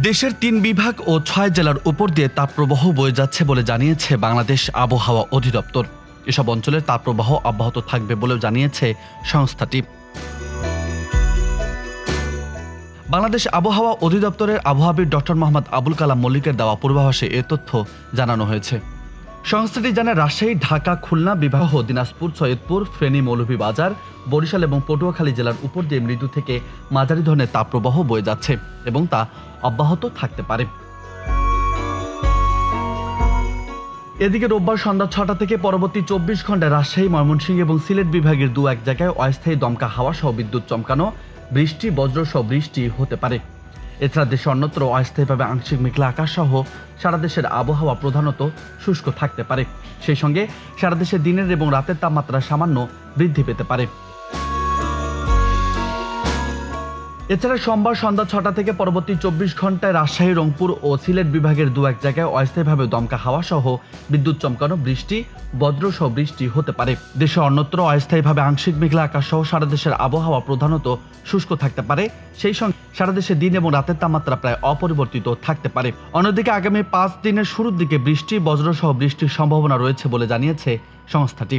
দেশের ৩ বিভাগ ও ৬ জেলার উপর দিয়ে তাপপ্রবাহ বয়ে যাচ্ছে বলে জানিয়েছে বাংলাদেশ আবহাওয়া অধিদপ্তর। এসব অঞ্চলের তাপপ্রবাহ অব্যাহত থাকবে বলেও জানিয়েছে সংস্থাটি। বাংলাদেশ আবহাওয়া অধিদপ্তরের আবহাওয়াবিদ ডক্টর মোহাম্মদ আবুল কালাম মল্লিকের দেওয়া পূর্বাভাসে এ তথ্য জানানো হয়েছে। সংস্থাটি জানায়, রাজশাহী, ঢাকা, খুলনা বিভাগ, দিনাজপুর, সৈয়দপুর, ফেনী, মৌলভীবাজার, বরিশাল এবং পটুয়াখালী জেলার উপর দিয়ে মৃদু থেকে মাঝারি ধরনের তাপপ্রবাহ বয়ে যাচ্ছে এবং তা অব্যাহত থাকতে পারে। এদিকে রোববার সন্ধ্যা ৬টা থেকে পরবর্তী ২৪ ঘন্টায় রাজশাহী, ময়মনসিংহ এবং সিলেট বিভাগের দু এক জায়গায় অস্থায়ী দমকা হাওয়া সহ বিদ্যুৎ চমকানো, বৃষ্টি, বজ্র সহ বৃষ্টি হতে পারে। এছাড়া দেশে অন্যত্র অস্থায়ীভাবে আংশিক মেঘলা আকাশ সহ সারা দেশের আবহাওয়া প্রধানত শুষ্ক থাকতে পারে। সেই সঙ্গে সারা দেশে দিনের এবং রাতের তাপমাত্রা সামান্য বৃদ্ধি পেতে পারে। এছাড়া সোমবার সন্ধ্যা ৬টা থেকে পরবর্তী ২৪ ঘন্টায় রাজশাহী, রংপুর ও সিলেট বিভাগের দু এক জায়গায় অস্থায়ীভাবে দমকা হাওয়া সহ বিদ্যুৎ চমকানো, বৃষ্টি, বজ্র সহ বৃষ্টি হতে পারে। দেশে অন্যত্র অস্থায়ীভাবে আংশিক মেঘলা আকাশ সহ সারা দেশের আবহাওয়া প্রধানত শুষ্ক থাকতে পারে। সেই সঙ্গে সারা দেশে দিন এবং রাতের তাপমাত্রা প্রায় অপরিবর্তিত থাকতে পারে। অন্যদিকে আগামী ৫ দিনের শুরুর দিকে বৃষ্টি, বজ্র সহ বৃষ্টির সম্ভাবনা রয়েছে বলে জানিয়েছে সংস্থাটি।